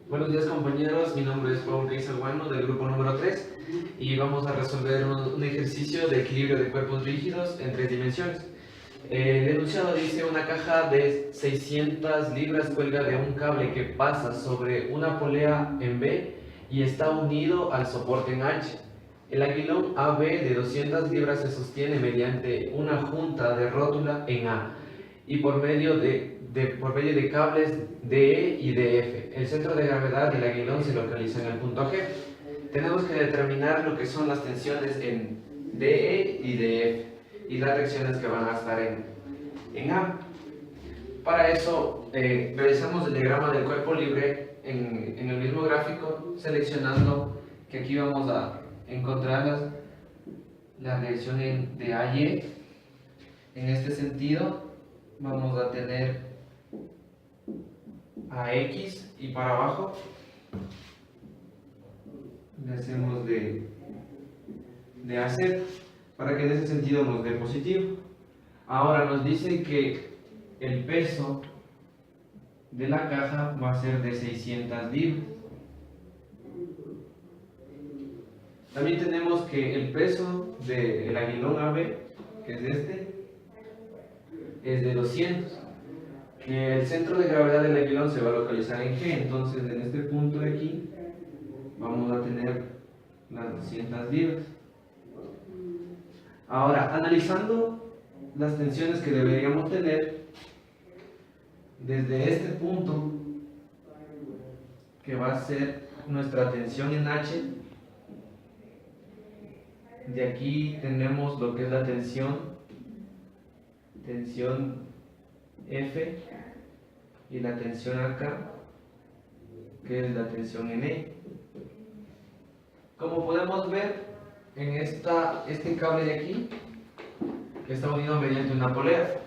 Buenos días compañeros, mi nombre es Paul Guano del grupo número 3 y vamos a resolver un ejercicio de equilibrio de cuerpos rígidos en 3 dimensiones. El enunciado dice: una caja de 600 libras cuelga de un cable que pasa sobre una polea en B y está unido al soporte en H. El aguilón AB de 200 libras se sostiene mediante una junta de rótula en A y por medio de cables DE y DF. El centro de gravedad del aguilón se localiza en el punto G. Tenemos que determinar lo que son las tensiones en DE y DF y las reacciones que van a estar en A. Para eso realizamos el diagrama del cuerpo libre en el mismo gráfico, seleccionando que aquí vamos a encontrar la reacción de AY. En este sentido vamos a tener a X y para abajo le hacemos de a Z para que en ese sentido nos dé positivo. Ahora nos dice que el peso de la caja va a ser de 600 libras. También tenemos que el peso del aguilón AB, que es es de 200. Que el centro de gravedad del aguilón se va a localizar en G, entonces en este punto de aquí vamos a tener las 200 libras. Ahora, analizando las tensiones que deberíamos tener desde este punto, que va a ser nuestra tensión en H, de aquí tenemos lo que es la tensión F, y la tensión acá, que es la tensión en E. Como podemos ver en este cable de aquí, que está unido mediante una polea,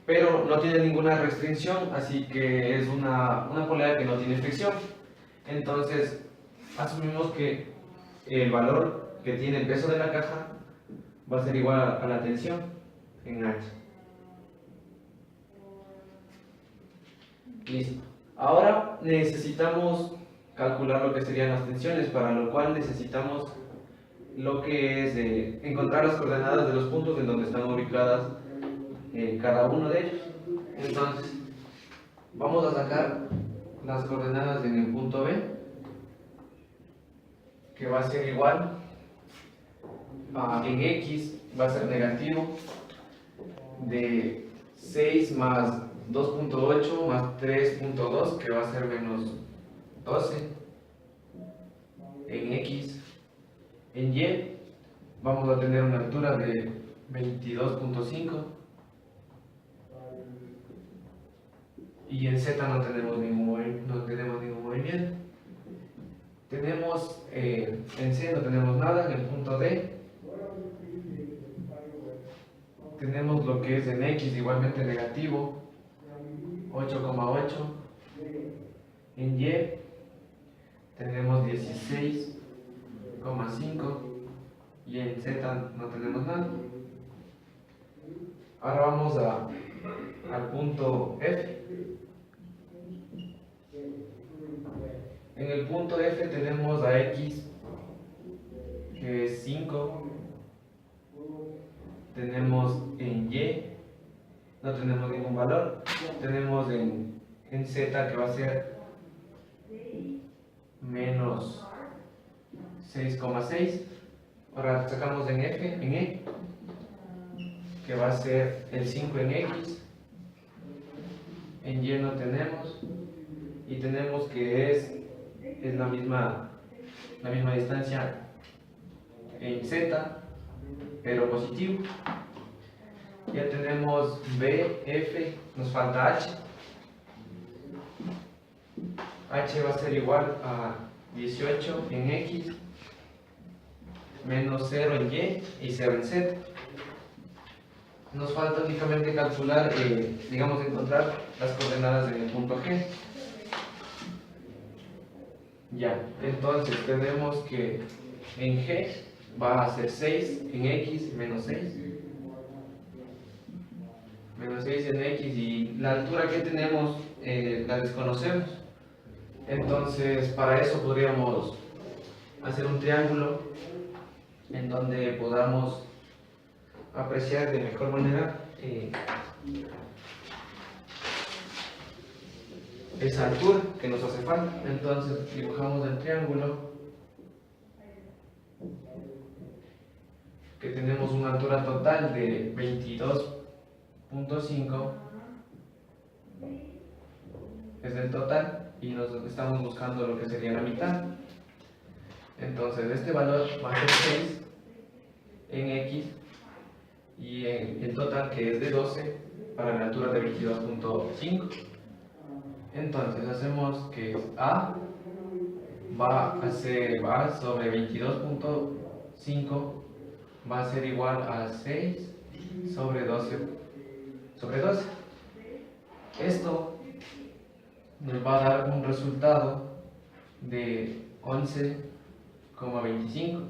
pero no tiene ninguna restricción, así que es una polea que no tiene fricción. Entonces asumimos que el valor que tiene el peso de la caja va a ser igual a la tensión en H. Listo. Ahora necesitamos calcular lo que serían las tensiones, para lo cual necesitamos lo que es encontrar las coordenadas de los puntos en donde están ubicadas cada uno de ellos. Entonces, vamos a sacar las coordenadas en el punto B, que va a ser igual a, en X va a ser negativo de 6 más 2.8 más 3.2, que va a ser menos 12 en X. En Y vamos a tener una altura de 22.5 y en Z no tenemos ningún movimiento. Tenemos en C no tenemos nada. En el punto D tenemos lo que es en X igualmente negativo 8,8. En Y tenemos 16,5 y en Z no tenemos nada. Ahora vamos al punto F. En el punto F tenemos a X, que es 5. Tenemos en Y, no tenemos ningún valor. Tenemos en Z, que va a ser menos 6,6. Ahora sacamos en E, que va a ser el 5 en X. En Y no tenemos. Y tenemos que es la misma distancia en Z, pero positivo. Ya tenemos B, F, nos falta H. H va a ser igual a 18 en X, menos 0 en Y y 0 en Z. Nos falta únicamente calcular, encontrar las coordenadas en el punto G. Ya, entonces tenemos que en G va a ser 6, en X menos 6. Menos 6 en X, y la altura que tenemos la desconocemos. Entonces, para eso podríamos hacer un triángulo en donde podamos apreciar de mejor manera esa altura que nos hace falta. Entonces dibujamos el triángulo, que tenemos una altura total de 22.5, es el total, y nos estamos buscando lo que sería la mitad. Entonces este valor va a ser 6 en X, y en el total, que es de 12 para la altura de 22.5. Entonces hacemos que A va sobre 22.5 va a ser igual a 6 sobre 12 sobre 12. Esto nos va a dar un resultado de 11,25,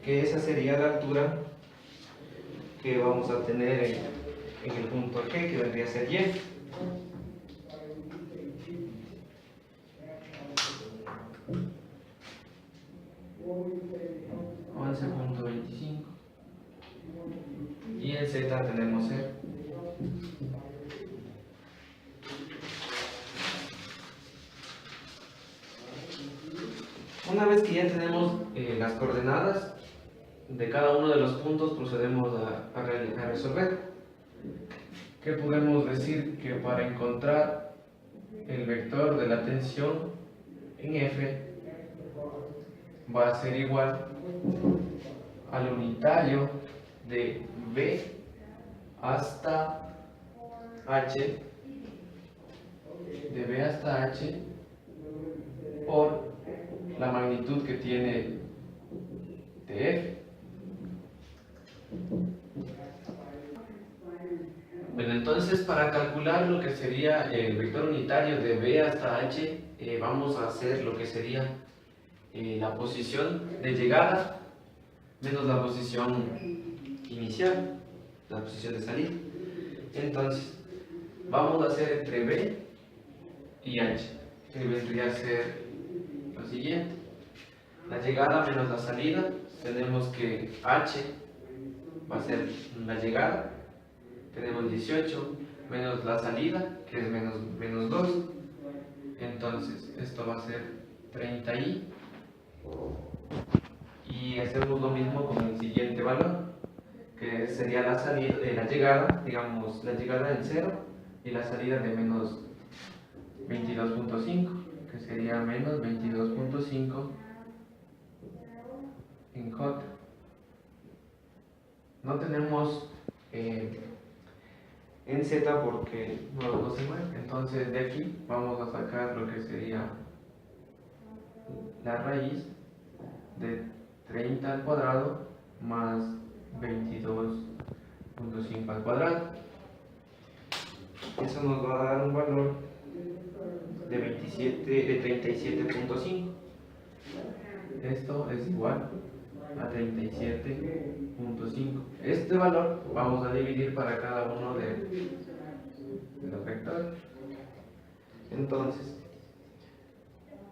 que esa sería la altura que vamos a tener en el punto G, que vendría a ser Y. Y en Z tenemos C. Una vez que ya tenemos las coordenadas de cada uno de los puntos, procedemos a resolver. ¿Qué podemos decir? Que para encontrar el vector de la tensión en F va a ser igual al unitario de B hasta H, de B hasta H, por la magnitud que tiene de F. Bueno, entonces para calcular lo que sería el vector unitario de B hasta H, vamos a hacer lo que sería la posición de llegada menos la posición inicial, la posición de salida. Entonces, vamos a hacer entre B y H, que vendría a ser lo siguiente: la llegada menos la salida. Tenemos que H va a ser la llegada, tenemos 18, menos la salida, que es menos 2. Entonces, esto va a ser 30i. Y hacemos lo mismo con el siguiente valor, que sería la salida, la llegada, digamos, la llegada en 0, y la salida de menos 22.5, que sería menos 22.5 en J. No tenemos en Z porque no se mueve. Entonces de aquí vamos a sacar lo que sería la raíz de 30 al cuadrado más 22.5 al cuadrado. Eso nos va a dar un valor de 37.5. Esto es igual a 37.5. Este valor vamos a dividir para cada uno de los vectores. Entonces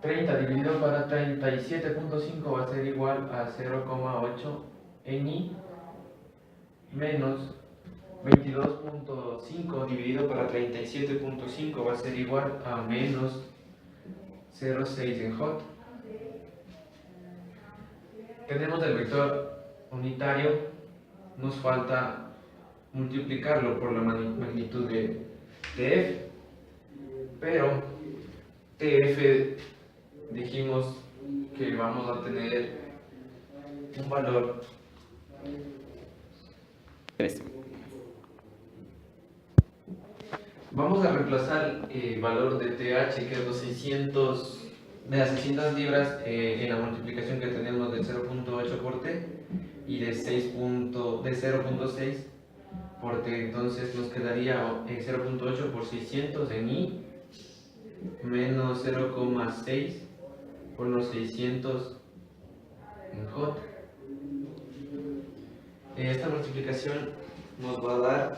30 dividido para 37.5 va a ser igual a 0,8 en I, menos 22.5 dividido para 37.5 va a ser igual a menos 0,6 en J. Tenemos el vector unitario, nos falta multiplicarlo por la magnitud de F, pero TF dijimos que vamos a tener un valor 3. Vamos a reemplazar el valor de TH, que es los 600, de las 600 libras, en la multiplicación que tenemos del 0.8 por T y de 0.6 por T. Entonces nos quedaría 0.8 por 600 en I, menos 0,6 por los 600 en J. Esta multiplicación nos va a dar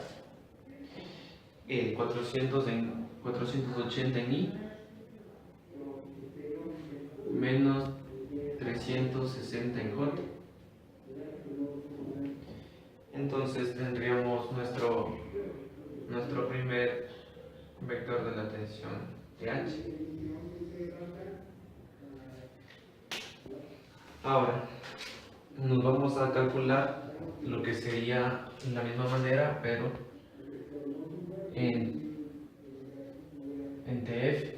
480 en I, TH. Ahora, nos vamos a calcular lo que sería la misma manera, pero en TF.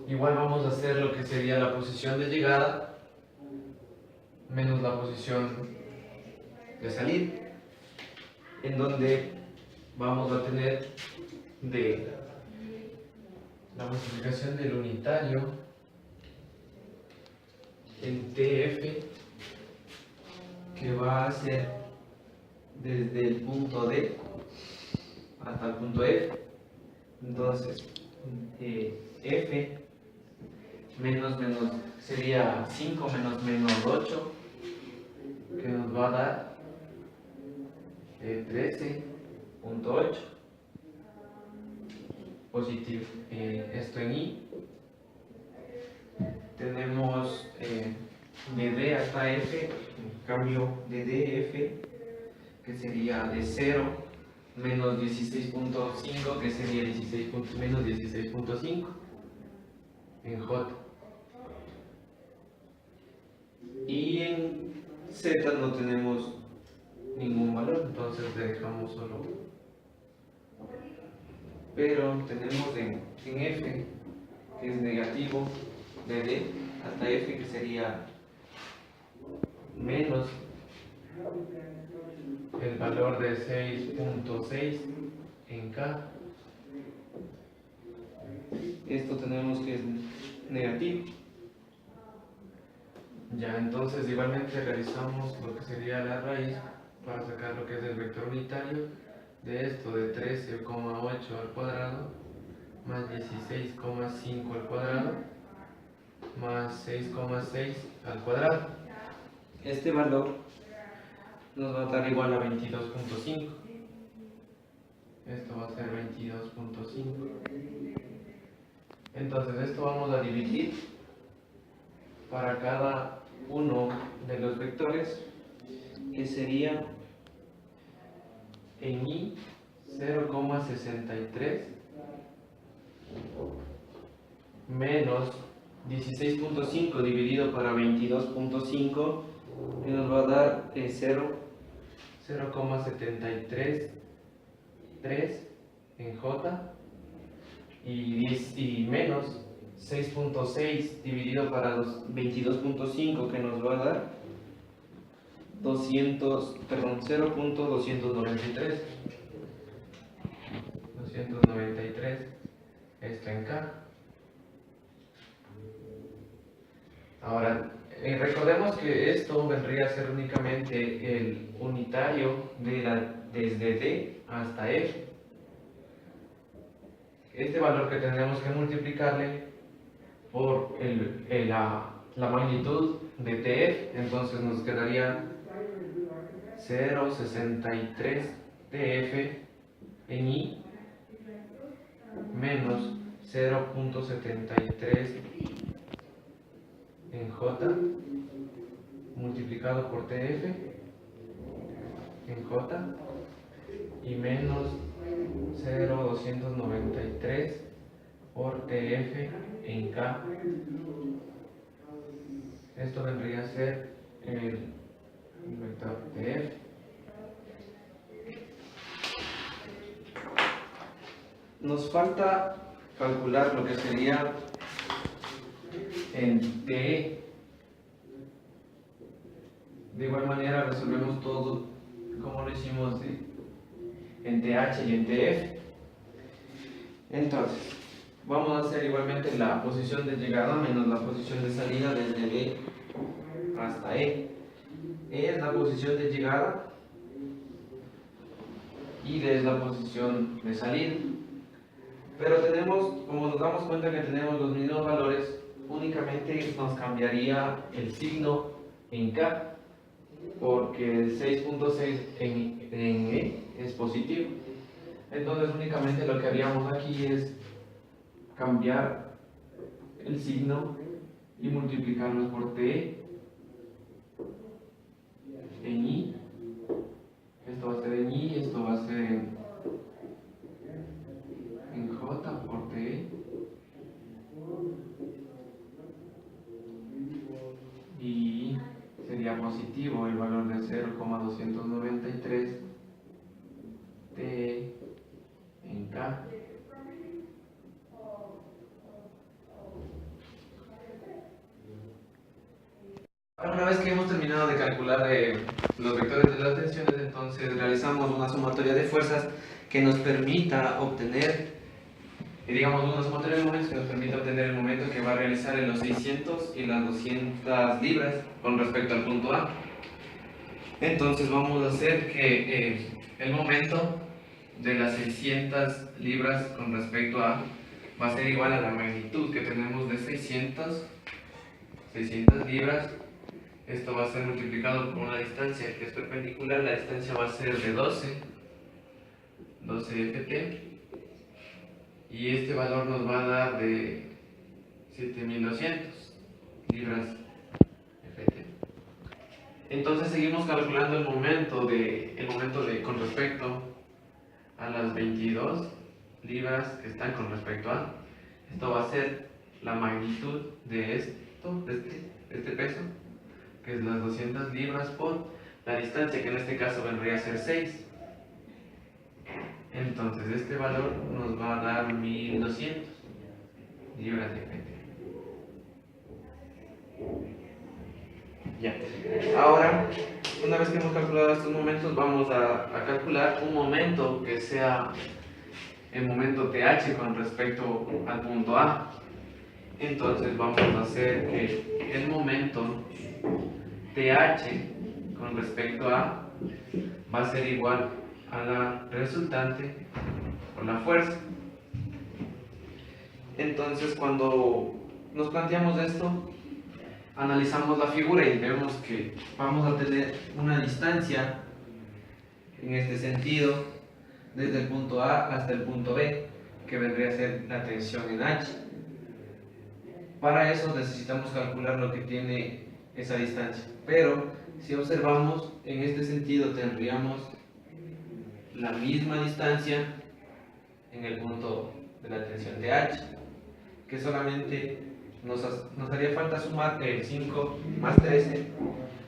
Igual vamos a hacer lo que sería la posición de llegada menos la posición de salida, en donde vamos a tener de la multiplicación del unitario en TF, que va a ser desde el punto D hasta el punto F. Entonces F menos sería 5 menos 8, que nos va a dar 13.8 positivo. Esto en I. Tenemos de D hasta F, cambio de D a F, que sería de 0 menos 16.5, que sería menos 16.5 en J. Y en Z no tenemos ningún valor, entonces le dejamos solo. Pero tenemos en F, que es negativo, de D hasta F, que sería menos el valor de 6.6 en K. Esto tenemos que es negativo. Ya, entonces igualmente realizamos lo que sería la raíz para sacar lo que es el vector unitario de esto, de 13,8 al cuadrado más 16,5 al cuadrado más 6,6 al cuadrado. Este valor nos va a dar igual a 22.5. Esto va a ser 22.5. Entonces esto vamos a dividir para cada uno de los vectores, que sería en I 0,63 menos 16.5 dividido para 22.5, que nos va a dar 0,733 en J, y menos 6.6 dividido para 22.5, que nos va a dar 0.293. Esto en K. Ahora, recordemos que esto vendría a ser únicamente el unitario desde D hasta F. Este valor que tendremos que multiplicarle por la magnitud de TF, entonces nos quedaría 0,63 TF en I menos 0.73 en J multiplicado por TF en J, y menos 0,293 por TF en K. Esto vendría a ser el vector TF. Nos falta calcular lo que sería en TE. De igual manera resolvemos todo como lo hicimos en TH y en TF. Entonces, vamos a hacer igualmente la posición de llegada menos la posición de salida desde B hasta E. E es la posición de llegada y D es la posición de salida. Pero tenemos, como nos damos cuenta que tenemos los mismos valores, únicamente nos cambiaría el signo en K, porque el 6.6 en E es positivo. Entonces únicamente lo que haríamos aquí es cambiar el signo y multiplicarlo por T en I 293 T en K. Una vez que hemos terminado de calcular los vectores de las tensiones, entonces realizamos una sumatoria de fuerzas que nos permita obtener, digamos, una sumatoria de momentos que nos permita obtener el momento que va a realizar en los 600 y las 200 libras con respecto al punto A. Entonces vamos a hacer que el momento de las 600 libras con respecto a va a ser igual a la magnitud que tenemos de 600 libras. Esto va a ser multiplicado por una distancia que es perpendicular. La distancia va a ser de 12 ft, y este valor nos va a dar de 7200 libras ft. Entonces seguimos calculando el momento con respecto a las 22 libras que están con respecto a. Esto va a ser la magnitud de este peso, que es las 200 libras por la distancia, que en este caso vendría a ser 6. Entonces este valor nos va a dar 1200 libras de ft. Ya. Ahora, una vez que hemos calculado estos momentos, vamos a calcular un momento que sea el momento TH con respecto al punto A. Entonces vamos a hacer que el momento TH con respecto a va a ser igual a la resultante por la fuerza. Entonces cuando nos planteamos esto, analizamos la figura y vemos que vamos a tener una distancia en este sentido desde el punto A hasta el punto B, que vendría a ser la tensión en H. Para eso necesitamos calcular lo que tiene esa distancia, pero si observamos en este sentido tendríamos la misma distancia en el punto de la tensión de H, que solamente nos haría falta sumar el 5 más 13,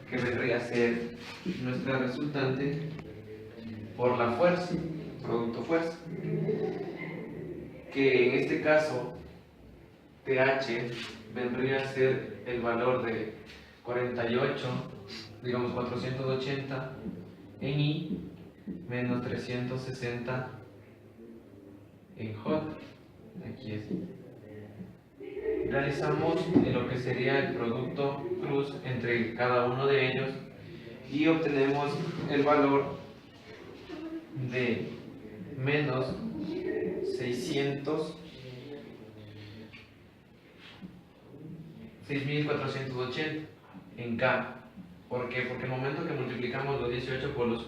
que vendría a ser nuestra resultante por la fuerza, producto fuerza, que en este caso TH vendría a ser el valor de 480 en I menos 360 en J. Aquí es. Realizamos lo que sería el producto cruz entre cada uno de ellos y obtenemos el valor de menos 6.480 en K. ¿Por qué? Porque el momento que multiplicamos los 18 por los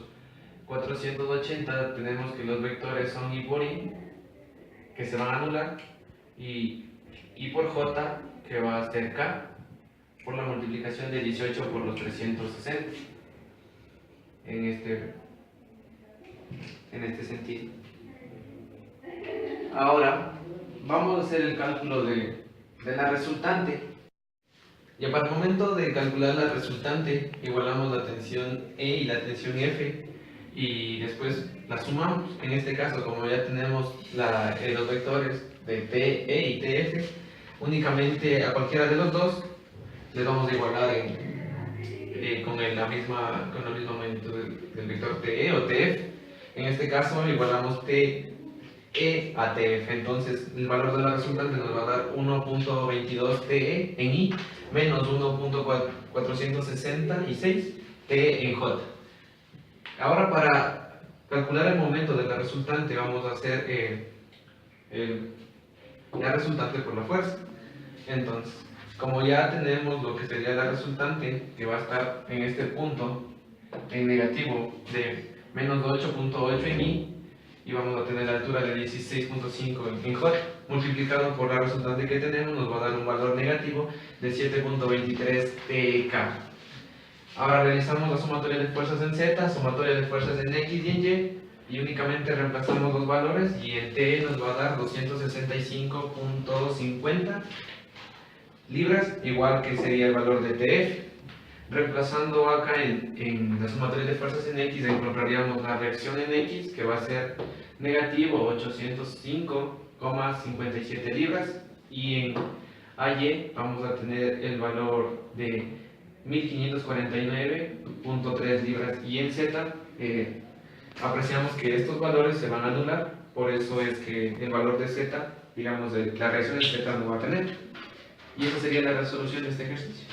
480 tenemos que los vectores son I por I, que se van a anular, y I por J, que va a ser K, por la multiplicación de 18 por los 360 en este sentido. Ahora vamos a hacer el cálculo de la resultante. Ya para el momento de calcular la resultante, igualamos la tensión E y la tensión F y después la sumamos. En este caso, como ya tenemos los vectores de TE y TF, únicamente a cualquiera de los dos les vamos a igualar con la misma magnitud del vector TE o TF. En este caso igualamos TE a TF, entonces el valor de la resultante nos va a dar 1.22 TE en I menos 1.466 TE en J. Ahora para calcular el momento de la resultante vamos a hacer la resultante por la fuerza. Entonces, como ya tenemos lo que sería la resultante, que va a estar en este punto en negativo de menos 8.8 en I, y vamos a tener la altura de 16.5 en J, multiplicado por la resultante que tenemos, nos va a dar un valor negativo de 7.23 TK. Ahora realizamos la sumatoria de fuerzas en Z, sumatoria de fuerzas en X y en Y, y únicamente reemplazamos los valores, y el TE nos va a dar 265.50 libras, igual que sería el valor de TF. Reemplazando acá en la sumatoria de fuerzas en X, encontraríamos la reacción en X, que va a ser negativo 805,57 libras, y en AY vamos a tener el valor de 1549,3 libras, y en Z apreciamos que estos valores se van a anular, por eso es que el valor de Z, digamos, de la reacción en Z no va a tener. Y esa sería la resolución de este ejercicio.